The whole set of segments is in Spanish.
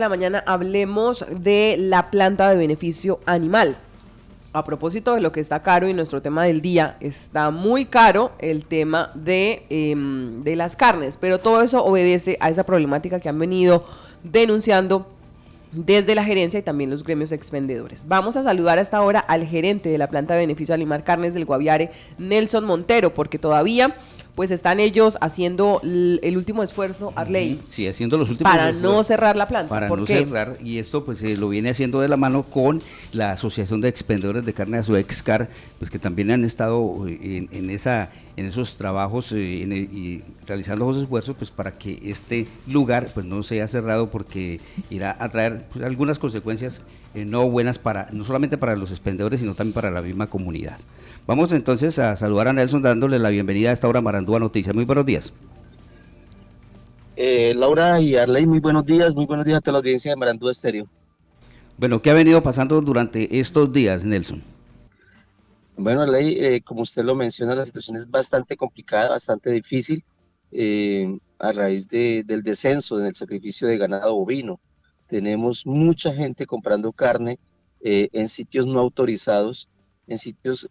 La mañana hablemos de la planta de beneficio animal. A propósito de lo que está caro y nuestro tema del día, está muy caro el tema de las carnes, pero todo eso obedece a esa problemática que han venido denunciando desde la gerencia y también los gremios expendedores. Vamos a saludar a esta hora al gerente de la planta de beneficio animal Carnes del Guaviare, Nelson Montero, porque todavía pues están ellos haciendo el último esfuerzo, Arley. Sí, haciendo los últimos para esfuerzos, no cerrar la planta. para ¿Por no qué? cerrar, y esto pues lo viene haciendo de la mano con la Asociación de Expendedores de Carne, Asoexcar, pues que también han estado en esos trabajos y realizando los esfuerzos pues para que este lugar pues no sea cerrado, porque irá a traer pues, algunas consecuencias no buenas no solamente para los expendedores, sino también para la misma comunidad. Vamos entonces a saludar a Nelson dándole la bienvenida a esta hora Marandúa Noticias. Muy buenos días. Laura y Arley, muy buenos días a toda la audiencia de Marandúa Estéreo. Bueno, ¿qué ha venido pasando durante estos días, Nelson? Bueno, Arley, como usted lo menciona, la situación es bastante complicada, bastante difícil, a raíz del descenso en el sacrificio de ganado bovino. Tenemos mucha gente comprando carne en sitios no autorizados, en sitios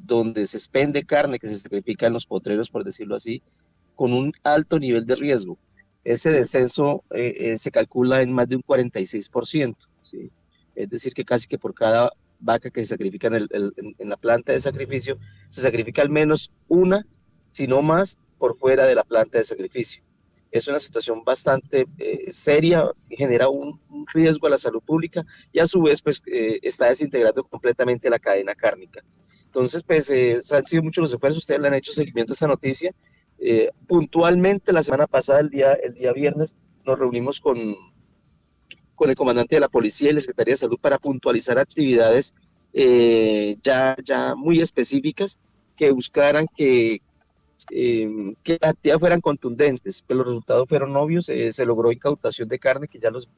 donde se expende carne que se sacrifica en los potreros, por decirlo así, con un alto nivel de riesgo. Ese descenso se calcula en más de un 46%, ¿sí? Es decir, que casi que por cada vaca que se sacrifica en la planta de sacrificio, se sacrifica al menos una, si no más, por fuera de la planta de sacrificio. Es una situación bastante seria, genera un riesgo a la salud pública y a su vez pues, está desintegrando completamente la cadena cárnica. Entonces, pues han sido muchos los esfuerzos, ustedes le han hecho seguimiento a esta noticia. Puntualmente la semana pasada, el día viernes, nos reunimos con el comandante de la policía y la Secretaría de Salud para puntualizar actividades ya muy específicas que buscaran que las actividades fueran contundentes, pero los resultados fueron obvios. Se logró incautación de carne que ya los,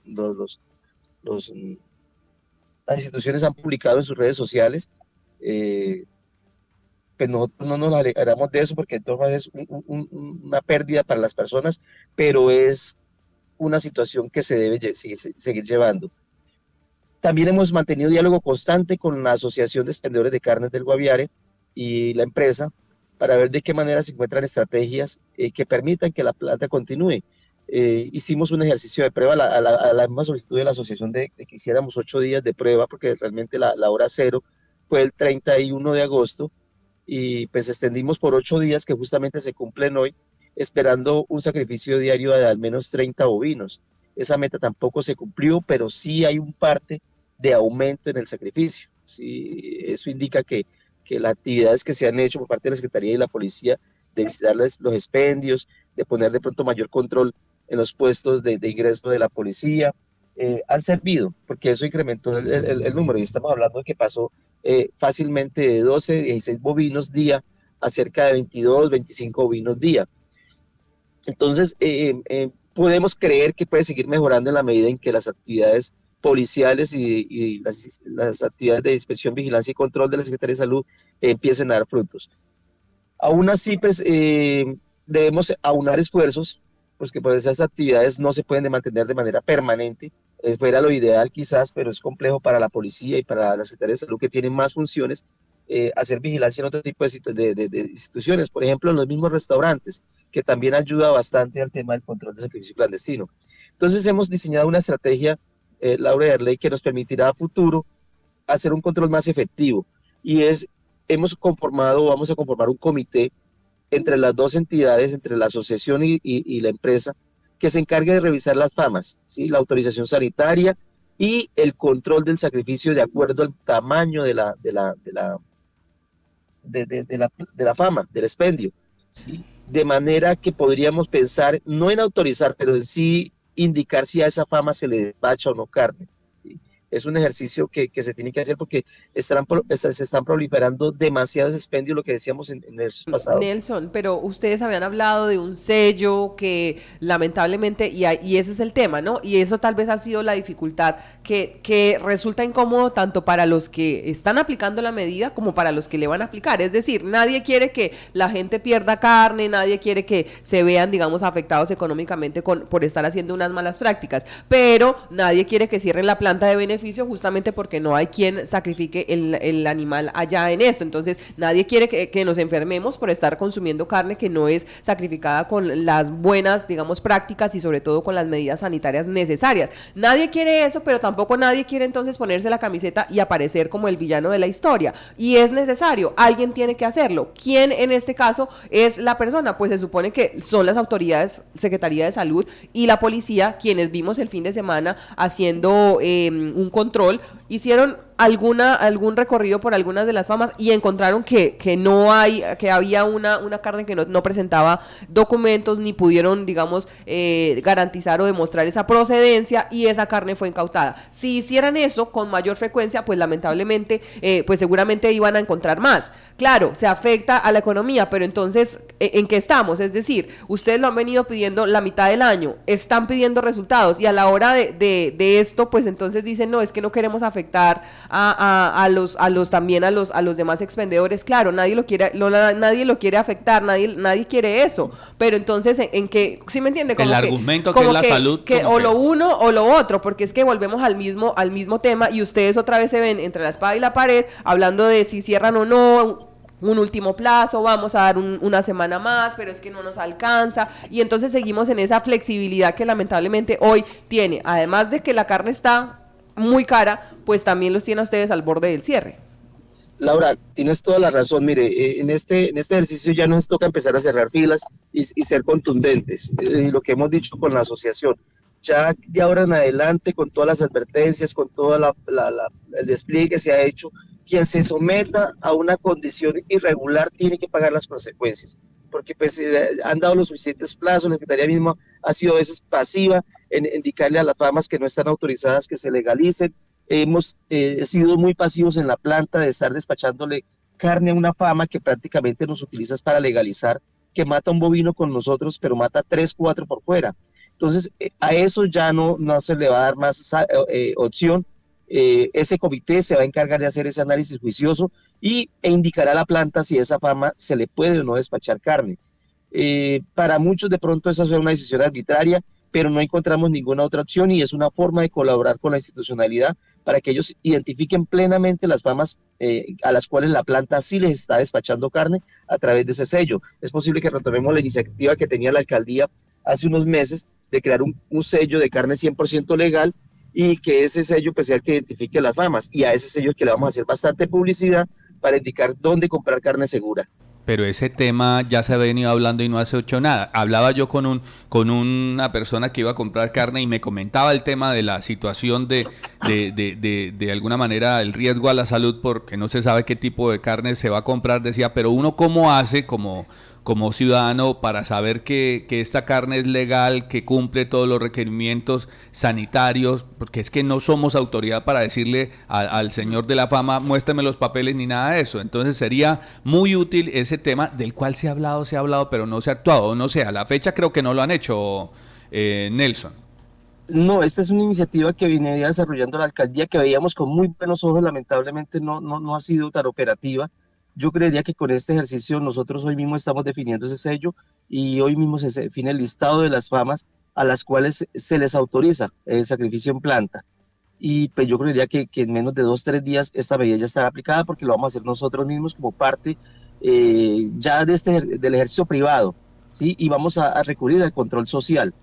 las instituciones han publicado en sus redes sociales. Eh, pues nosotros no nos alegramos de eso porque entonces es una pérdida para las personas, pero es una situación que se debe seguir llevando. También hemos mantenido diálogo constante con la Asociación de Expendedores de Carnes del Guaviare y la empresa para ver de qué manera se encuentran estrategias que permitan que la planta continúe. Hicimos un ejercicio de prueba a la misma solicitud de la asociación de que hiciéramos 8 días de prueba, porque realmente la hora cero fue el 31 de agosto, y pues extendimos por 8 días que justamente se cumplen hoy, esperando un sacrificio diario de al menos 30 bovinos. Esa meta tampoco se cumplió, pero sí hay un parte de aumento en el sacrificio. Sí, eso indica que las actividades que se han hecho por parte de la Secretaría y la Policía, de visitarles los expendios, de poner de pronto mayor control en los puestos de ingreso de la policía, han servido, porque eso incrementó el número, y estamos hablando de que pasó fácilmente de 12, 16 bovinos día a cerca de 22, 25 bovinos día. Entonces, podemos creer que puede seguir mejorando en la medida en que las actividades policiales y las actividades de inspección, vigilancia y control de la Secretaría de Salud empiecen a dar frutos. Aún así, pues, debemos aunar esfuerzos, pues que pues esas actividades no se pueden mantener de manera permanente. Fuera lo ideal quizás, pero es complejo para la policía y para la Secretaría de Salud, que tienen más funciones, hacer vigilancia en otro tipo de instituciones, por ejemplo en los mismos restaurantes, que también ayuda bastante al tema del control de sacrificio clandestino. Entonces hemos diseñado una estrategia, Laura y Arley, que nos permitirá a futuro hacer un control más efectivo, y vamos a conformar un comité entre las dos entidades, entre la asociación y la empresa, que se encargue de revisar las famas, ¿sí? La autorización sanitaria y el control del sacrificio de acuerdo al tamaño de la fama, del expendio, ¿sí? De manera que podríamos pensar, no en autorizar, pero en sí indicar si a esa fama se le despacha o no carne, ¿sí? es un ejercicio que se tiene que hacer porque se están proliferando demasiados expendios, lo que decíamos en ejercicios pasados. Nelson, pero ustedes habían hablado de un sello que lamentablemente, y ese es el tema, ¿no? Y eso tal vez ha sido la dificultad, que resulta incómodo tanto para los que están aplicando la medida como para los que le van a aplicar. Es decir, nadie quiere que la gente pierda carne, nadie quiere que se vean, digamos, afectados económicamente por estar haciendo unas malas prácticas, pero nadie quiere que cierren la planta de beneficio justamente porque no hay quien sacrifique el animal allá en eso. Entonces, nadie quiere que nos enfermemos por estar consumiendo carne que no es sacrificada con las buenas, digamos, prácticas y sobre todo con las medidas sanitarias necesarias. Nadie quiere eso, pero tampoco nadie quiere entonces ponerse la camiseta y aparecer como el villano de la historia. Y es necesario, alguien tiene que hacerlo. ¿Quién en este caso es la persona? Pues se supone que son las autoridades, Secretaría de Salud y la policía, quienes vimos el fin de semana haciendo un control, hicieron algún recorrido por algunas de las famas y encontraron que había una carne que no presentaba documentos ni pudieron, digamos, garantizar o demostrar esa procedencia, y esa carne fue incautada. Si hicieran eso con mayor frecuencia, pues lamentablemente, pues seguramente iban a encontrar más. Claro, se afecta a la economía, pero entonces, ¿en qué estamos? Es decir, ustedes lo han venido pidiendo la mitad del año, están pidiendo resultados, y a la hora de esto, pues entonces dicen, no, es que no queremos afectar a los demás expendedores. Claro, nadie lo quiere afectar, nadie quiere eso, pero entonces en que, ¿sí me entiende? Como el que, argumento como que es la salud, que o lo uno o lo otro, porque es que volvemos al mismo tema, y ustedes otra vez se ven entre la espada y la pared, hablando de si cierran o no, un último plazo, vamos a dar una semana más, pero es que no nos alcanza, y entonces seguimos en esa flexibilidad que lamentablemente hoy tiene, además de que la carne está muy cara, pues también los tiene a ustedes al borde del cierre. Laura, tienes toda la razón. Mire, en este ejercicio ya nos toca empezar a cerrar filas y ser contundentes. Lo que hemos dicho con la asociación, ya de ahora en adelante, con todas las advertencias, con todo el despliegue que se ha hecho, quien se someta a una condición irregular tiene que pagar las consecuencias, porque pues han dado los suficientes plazos, la Secretaría misma ha sido a veces pasiva en indicarle a las famas que no están autorizadas que se legalicen. Hemos sido muy pasivos en la planta de estar despachándole carne a una fama que prácticamente nos utilizas para legalizar, que mata un bovino con nosotros, pero mata 3, 4 por fuera. Entonces, a eso ya no se le va a dar más opción. Ese comité se va a encargar de hacer ese análisis juicioso e indicará a la planta si esa fama se le puede o no despachar carne. Para muchos de pronto esa es una decisión arbitraria, pero no encontramos ninguna otra opción y es una forma de colaborar con la institucionalidad para que ellos identifiquen plenamente las famas a las cuales la planta sí les está despachando carne a través de ese sello. Es posible que retomemos la iniciativa que tenía la alcaldía hace unos meses de crear un sello de carne 100% legal, y que ese sello pues sea el que identifique las famas, y a ese sello es que le vamos a hacer bastante publicidad para indicar dónde comprar carne segura. Pero ese tema ya se ha venido hablando y no se ha hecho nada. Hablaba yo con una persona que iba a comprar carne y me comentaba el tema de la situación de alguna manera el riesgo a la salud porque no se sabe qué tipo de carne se va a comprar. Decía, pero uno cómo hace como ciudadano para saber que esta carne es legal, que cumple todos los requerimientos sanitarios, porque es que no somos autoridad para decirle al señor de la fama, muéstrame los papeles ni nada de eso. Entonces sería muy útil ese tema del cual se ha hablado, pero no se ha actuado. No sé, a la fecha creo que no lo han hecho, Nelson. No, esta es una iniciativa que viene desarrollando la alcaldía, que veíamos con muy buenos ojos, lamentablemente no ha sido tan operativa. Yo creería que con este ejercicio nosotros hoy mismo estamos definiendo ese sello y hoy mismo se define el listado de las famas a las cuales se les autoriza el sacrificio en planta. Y pues yo creería que en menos de 2 o 3 días esta medida ya estará aplicada, porque lo vamos a hacer nosotros mismos como parte ya del ejercicio privado, ¿sí? Y vamos a recurrir al control social.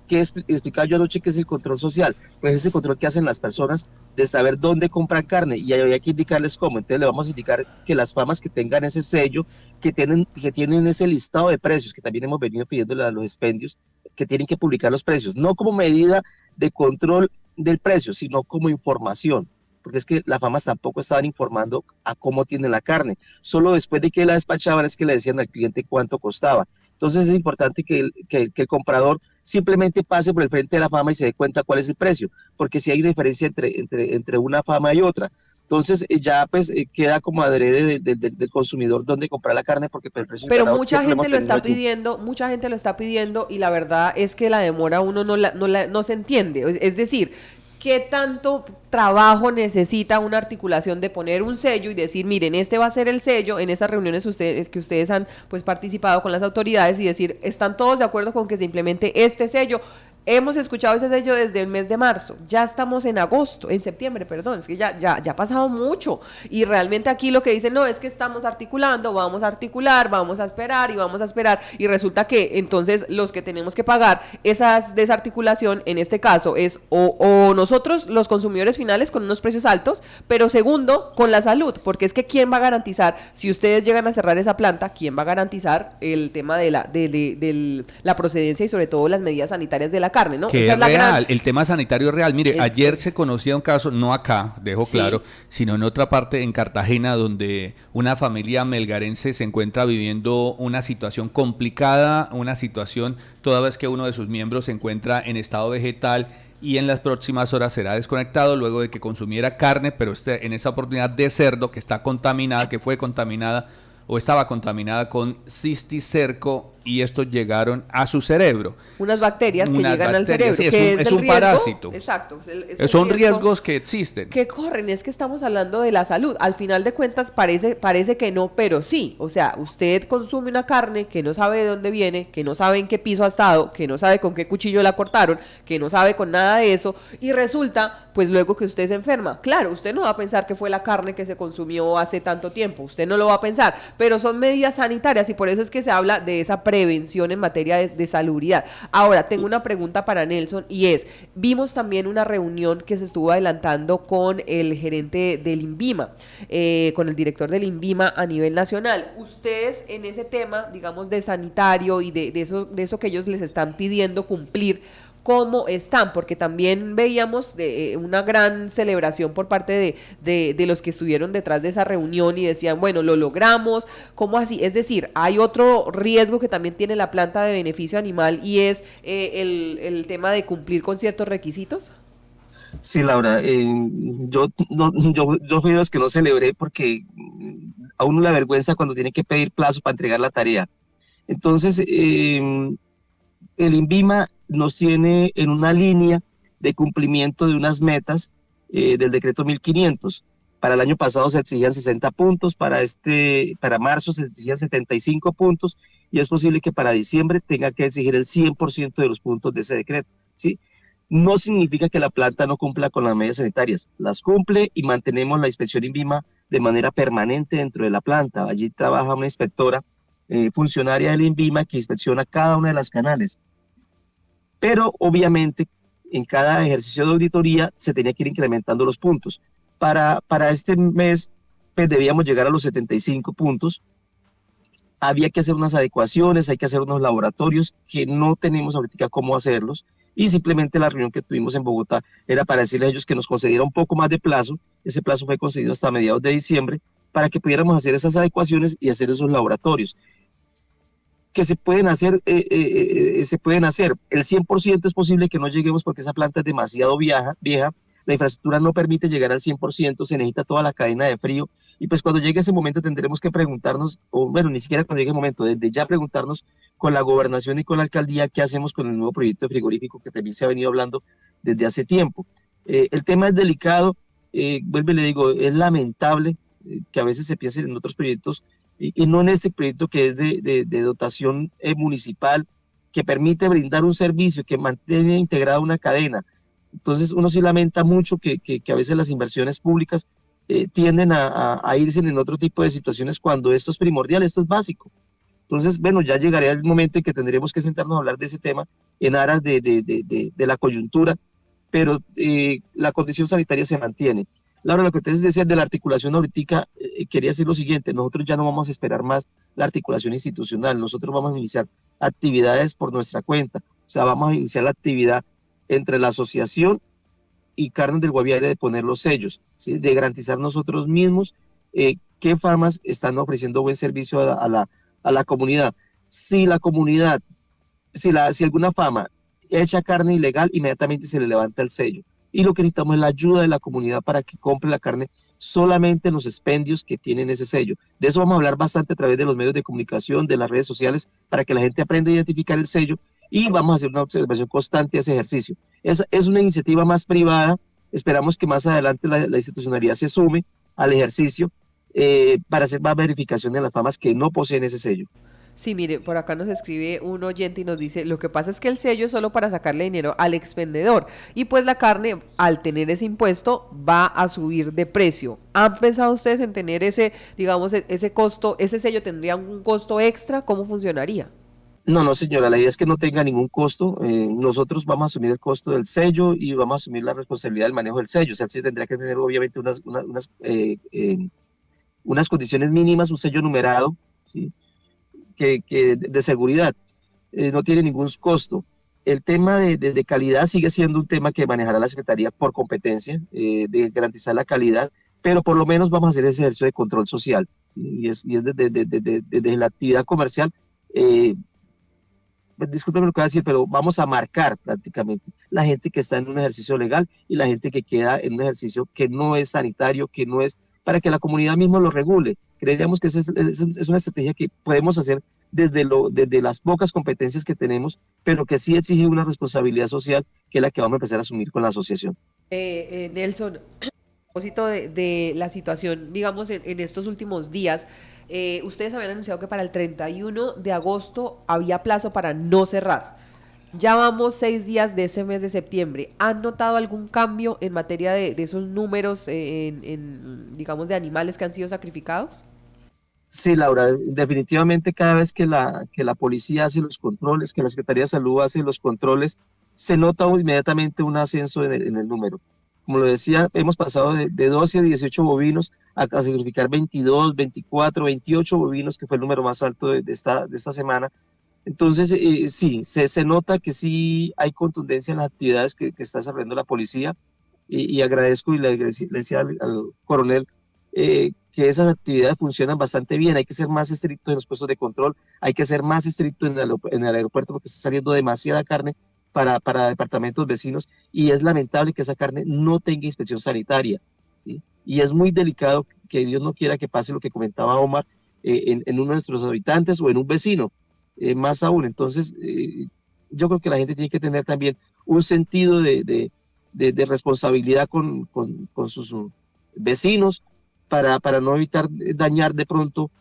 ¿Qué explicaba yo anoche que es el control social? Pues ese control que hacen las personas de saber dónde compran carne, y había que indicarles cómo. Entonces le vamos a indicar que las famas que tengan ese sello, que tienen ese listado de precios, que también hemos venido pidiéndole a los expendios, que tienen que publicar los precios, no como medida de control del precio, sino como información, porque es que las famas tampoco estaban informando a cómo tienen la carne, solo después de que la despachaban es que le decían al cliente cuánto costaba. Entonces es importante que el comprador simplemente pase por el frente de la Fama y se dé cuenta cuál es el precio, porque si hay una diferencia entre una Fama y otra. Entonces ya pues queda como adrede del consumidor dónde comprar la carne, porque por el precio Pero ganado mucha siempre lo gente hemos lo tenido está allí. pidiendo, mucha gente lo está pidiendo y la verdad es que la demora uno no se entiende. Es decir, ¿qué tanto trabajo necesita una articulación de poner un sello y decir, miren, este va a ser el sello en esas reuniones que ustedes han pues participado con las autoridades y decir, ¿están todos de acuerdo con que se implemente este sello? Hemos escuchado ese sello desde el mes de marzo, ya estamos en septiembre, perdón, es que ya ha pasado mucho y realmente aquí lo que dicen, no, es que estamos articulando, vamos a articular, vamos a esperar y vamos a esperar y resulta que entonces los que tenemos que pagar esa desarticulación en este caso es o nosotros los consumidores finales con unos precios altos, pero segundo, con la salud, porque es que ¿quién va a garantizar, si ustedes llegan a cerrar esa planta, quién va a garantizar el tema de la procedencia y sobre todo las medidas sanitarias de la carne, ¿no? Que Esa es la real, el tema sanitario es real. Mire, ayer es- se conocía un caso, no acá, dejo Sí. claro, sino en otra parte, en Cartagena, donde una familia melgarense se encuentra viviendo una situación complicada, una situación toda vez que uno de sus miembros se encuentra en estado vegetal y en las próximas horas será desconectado luego de que consumiera carne, pero en esa oportunidad de cerdo que está contaminada, que fue contaminada o estaba contaminada con cisticerco y estos llegaron a su cerebro. Unas bacterias que Unas llegan al bacterias, cerebro, sí, que es es el un riesgo. parásito. Exacto. Es el Son riesgo riesgos que existen. que corren, es que estamos hablando de la salud. Al final de cuentas parece que no, pero sí. O sea, usted consume una carne que no sabe de dónde viene, que no sabe en qué piso ha estado, que no sabe con qué cuchillo la cortaron, que no sabe con nada de eso, y resulta, pues luego que usted se enferma. Claro, usted no va a pensar que fue la carne que se consumió hace tanto tiempo, usted no lo va a pensar, pero son medidas sanitarias y por eso es que se habla de esa prevención en materia de salubridad. Ahora, tengo una pregunta para Nelson y es, vimos también una reunión que se estuvo adelantando con el gerente del INVIMA, con el director del INVIMA a nivel nacional. Ustedes en ese tema, digamos, de sanitario y de eso que ellos les están pidiendo cumplir, ¿cómo están? Porque también veíamos una gran celebración por parte de los que estuvieron detrás de esa reunión y decían, bueno, lo logramos, ¿cómo así? Es decir, hay otro riesgo que también tiene la planta de beneficio animal y es el tema de cumplir con ciertos requisitos. Sí, Laura, yo fui de los que no celebré porque a uno le avergüenza cuando tiene que pedir plazo para entregar la tarea. Entonces, el INVIMA nos tiene en una línea de cumplimiento de unas metas del decreto 1500. Para el año pasado se exigían 60 puntos, para marzo se exigían 75 puntos y es posible que para diciembre tenga que exigir el 100% de los puntos de ese decreto, ¿sí? No significa que la planta no cumpla con las medidas sanitarias, las cumple y mantenemos la inspección INVIMA de manera permanente dentro de la planta. Allí trabaja una inspectora funcionaria del INVIMA que inspecciona cada una de las canales. Pero obviamente en cada ejercicio de auditoría se tenía que ir incrementando los puntos. Para este mes pues, debíamos llegar a los 75 puntos. Había que hacer unas adecuaciones, hay que hacer unos laboratorios que no tenemos ahorita cómo hacerlos y simplemente la reunión que tuvimos en Bogotá era para decirles a ellos que nos concediera un poco más de plazo. Ese plazo fue concedido hasta mediados de diciembre para que pudiéramos hacer esas adecuaciones y hacer esos laboratorios que se pueden hacer, se pueden hacer. El 100% es posible que no lleguemos porque esa planta es demasiado vieja, la infraestructura no permite llegar al 100%, se necesita toda la cadena de frío, y pues cuando llegue ese momento tendremos que preguntarnos, o bueno, ni siquiera cuando llegue el momento, desde ya preguntarnos con la gobernación y con la alcaldía qué hacemos con el nuevo proyecto de frigorífico que también se ha venido hablando desde hace tiempo. El tema es delicado, vuelvo y le digo, es lamentable que a veces se piense en otros proyectos y no en este proyecto que es de dotación municipal, que permite brindar un servicio, que mantiene integrada una cadena. Entonces uno sí lamenta mucho que a veces las inversiones públicas tienden a irse en otro tipo de situaciones cuando esto es primordial, esto es básico. Entonces, bueno, ya llegaría el momento en que tendremos que sentarnos a hablar de ese tema en aras de la coyuntura, pero la condición sanitaria se mantiene. Laura, lo que ustedes decían de la articulación ahorita, quería decir lo siguiente, nosotros ya no vamos a esperar más la articulación institucional, nosotros vamos a iniciar actividades por nuestra cuenta, o sea, vamos a iniciar la actividad entre la asociación y Carnes del Guaviare de poner los sellos, ¿sí? De garantizar nosotros mismos qué farmas están ofreciendo buen servicio a la comunidad. Si la comunidad, si alguna fama echa carne ilegal, inmediatamente se le levanta el sello. Y lo que necesitamos es la ayuda de la comunidad para que compre la carne solamente en los expendios que tienen ese sello. De eso vamos a hablar bastante a través de los medios de comunicación, de las redes sociales, para que la gente aprenda a identificar el sello, y vamos a hacer una observación constante a ese ejercicio. Es una iniciativa más privada, esperamos que más adelante la institucionalidad se sume al ejercicio para hacer más verificación de las farmas que no poseen ese sello. Sí, mire, por acá nos escribe un oyente y nos dice, lo que pasa es que el sello es solo para sacarle dinero al expendedor y pues la carne, al tener ese impuesto, va a subir de precio. ¿Han pensado ustedes en tener ese, digamos, ese costo, ese sello tendría un costo extra? ¿Cómo funcionaría? No, no, señora, la idea es que no tenga ningún costo. Nosotros vamos a asumir el costo del sello y vamos a asumir la responsabilidad del manejo del sello. O sea, el sello tendría que tener obviamente unas condiciones mínimas, un sello numerado, ¿sí? que de seguridad, no tiene ningún costo. El tema de calidad sigue siendo un tema que manejará la Secretaría por competencia, de garantizar la calidad, pero por lo menos vamos a hacer ese ejercicio de control social, ¿sí? Y es desde la actividad comercial, discúlpeme lo que voy a decir, pero vamos a marcar prácticamente la gente que está en un ejercicio legal y la gente que queda en un ejercicio que no es sanitario, que no es, para que la comunidad misma lo regule. Creeríamos que esa es una estrategia que podemos hacer desde las pocas competencias que tenemos, pero que sí exige una responsabilidad social, que es la que vamos a empezar a asumir con la asociación. Nelson, a propósito de la situación, digamos, en estos últimos días, ustedes habían anunciado que para el 31 de agosto había plazo para no cerrar. Ya vamos 6 días de ese mes de septiembre. ¿Han notado algún cambio en materia de esos números, digamos, de animales que han sido sacrificados? Sí, Laura, definitivamente cada vez que la policía hace los controles, que la Secretaría de Salud hace los controles, se nota inmediatamente un ascenso en el número. Como lo decía, hemos pasado de 12 a 18 bovinos a sacrificar 22, 24, 28 bovinos, que fue el número más alto de esta semana. Entonces, sí, se nota que sí hay contundencia en las actividades que está desarrollando la policía, y agradezco y le decía al coronel que esas actividades funcionan bastante bien. Hay que ser más estricto en los puestos de control, hay que ser más estricto en el aeropuerto, porque está saliendo demasiada carne para departamentos vecinos, y es lamentable que esa carne no tenga inspección sanitaria, ¿sí? Y es muy delicado que Dios no quiera que pase lo que comentaba Omar, en uno de nuestros habitantes o en un vecino, más aún. Entonces, yo creo que la gente tiene que tener también un sentido de responsabilidad con sus vecinos, para no evitar dañar de pronto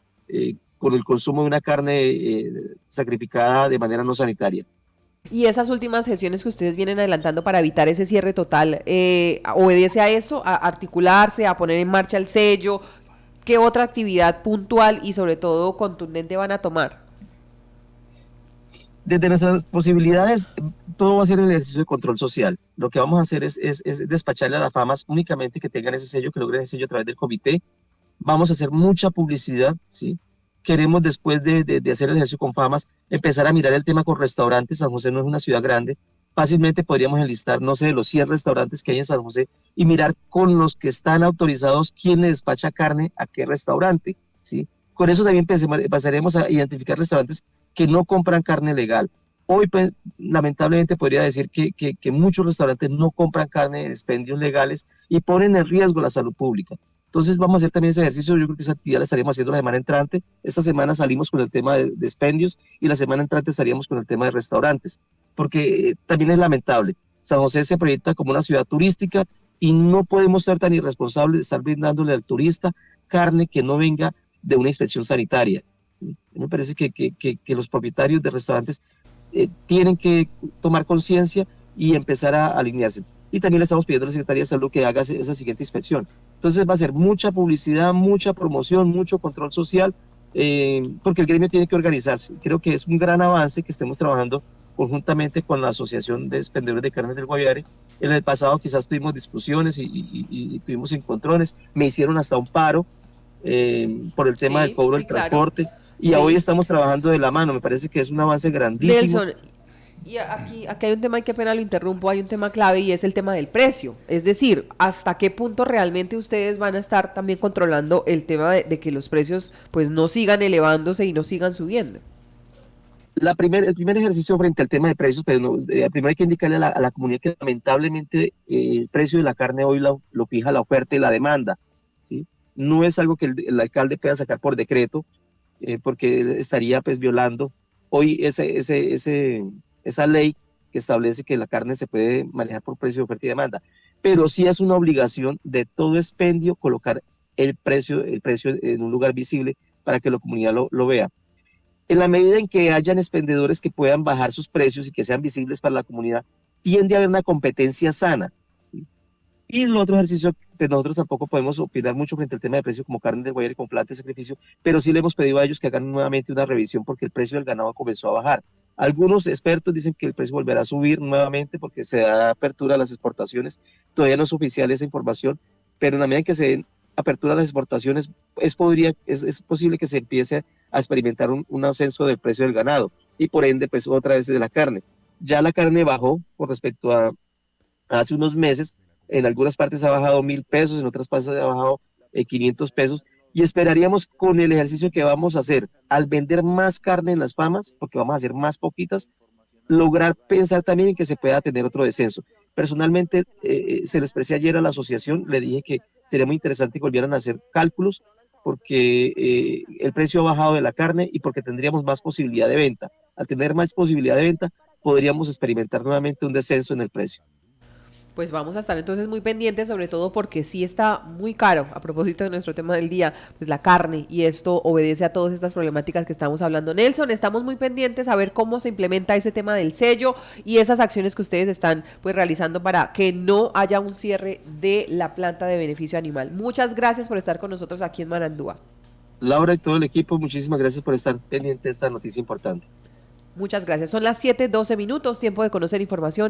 con el consumo de una carne sacrificada de manera no sanitaria. Y esas últimas gestiones que ustedes vienen adelantando para evitar ese cierre total, ¿obedece a eso, a articularse, a poner en marcha el sello? ¿Qué otra actividad puntual y sobre todo contundente van a tomar? Desde nuestras posibilidades, todo va a ser el ejercicio de control social. Lo que vamos a hacer es despacharle a las farmas únicamente que tengan ese sello, que logren ese sello a través del comité. Vamos a hacer mucha publicidad, ¿sí? Queremos, después de hacer el ejercicio con farmas, empezar a mirar el tema con restaurantes. San José no es una ciudad grande. Fácilmente podríamos enlistar, no sé, de los 100 restaurantes que hay en San José, y mirar con los que están autorizados quién le despacha carne a qué restaurante, ¿sí? Con eso también pasaremos a identificar restaurantes que no compran carne legal. Hoy, pues, lamentablemente podría decir que muchos restaurantes no compran carne en expendios legales y ponen en riesgo la salud pública. Entonces vamos a hacer también ese ejercicio. Yo creo que esa actividad la estaremos haciendo la semana entrante. Esta semana salimos con el tema de expendios, y la semana entrante estaríamos con el tema de restaurantes, porque también es lamentable. San José se proyecta como una ciudad turística y no podemos ser tan irresponsables de estar brindándole al turista carne que no venga de una inspección sanitaria, ¿sí? Me parece que los propietarios de restaurantes tienen que tomar conciencia y empezar a alinearse. Y también le estamos pidiendo a la Secretaría de Salud que haga esa siguiente inspección. Entonces va a ser mucha publicidad, mucha promoción, mucho control social, porque el gremio tiene que organizarse. Creo que es un gran avance que estemos trabajando conjuntamente con la Asociación de Expendedores de Carne del Guaviare. En el pasado quizás tuvimos discusiones y tuvimos encontrones, me hicieron hasta un paro por el tema del cobro del transporte, y hoy estamos trabajando de la mano. Me parece que es un avance grandísimo. Nelson, y aquí hay un tema, y qué pena lo interrumpo, hay un tema clave, y es el tema del precio. Es decir, ¿hasta qué punto realmente ustedes van a estar también controlando el tema de que los precios pues no sigan elevándose y no sigan subiendo? El primer ejercicio frente al tema de precios, pero primero hay que indicarle a la comunidad que lamentablemente el precio de la carne hoy lo fija la oferta y la demanda, ¿sí? No es algo que el alcalde pueda sacar por decreto, porque estaría pues violando hoy esa ley que establece que la carne se puede manejar por precio de oferta y demanda, pero sí es una obligación de todo expendio colocar el precio en un lugar visible para que la comunidad lo vea. En la medida en que hayan expendedores que puedan bajar sus precios y que sean visibles para la comunidad, tiende a haber una competencia sana, ¿sí? Y el otro ejercicio, pues nosotros tampoco podemos opinar mucho frente al tema de precio como carne de guayar y con planta de sacrificio, pero sí le hemos pedido a ellos que hagan nuevamente una revisión porque el precio del ganado comenzó a bajar. Algunos expertos dicen que el precio volverá a subir nuevamente porque se da apertura a las exportaciones. Todavía no es oficial esa información, pero en la medida en que se den apertura a las exportaciones, es posible que se empiece a experimentar un ascenso del precio del ganado y por ende, pues otra vez de la carne. Ya la carne bajó con respecto a hace unos meses, en algunas partes ha bajado 1.000 pesos, en otras partes ha bajado 500 pesos, y esperaríamos con el ejercicio que vamos a hacer, al vender más carne en las famas, porque vamos a hacer más poquitas, lograr pensar también en que se pueda tener otro descenso. Personalmente, se lo expresé ayer a la asociación, le dije que sería muy interesante que volvieran a hacer cálculos, porque el precio ha bajado de la carne y porque tendríamos más posibilidad de venta. Al tener más posibilidad de venta, podríamos experimentar nuevamente un descenso en el precio. Pues vamos a estar entonces muy pendientes, sobre todo porque sí está muy caro, a propósito de nuestro tema del día, pues la carne, y esto obedece a todas estas problemáticas que estamos hablando. Nelson, estamos muy pendientes a ver cómo se implementa ese tema del sello y esas acciones que ustedes están pues realizando para que no haya un cierre de la planta de beneficio animal. Muchas gracias por estar con nosotros aquí en Marandúa. Laura y todo el equipo, muchísimas gracias por estar pendiente de esta noticia importante. Muchas gracias. Son las 7:12 minutos, tiempo de conocer información.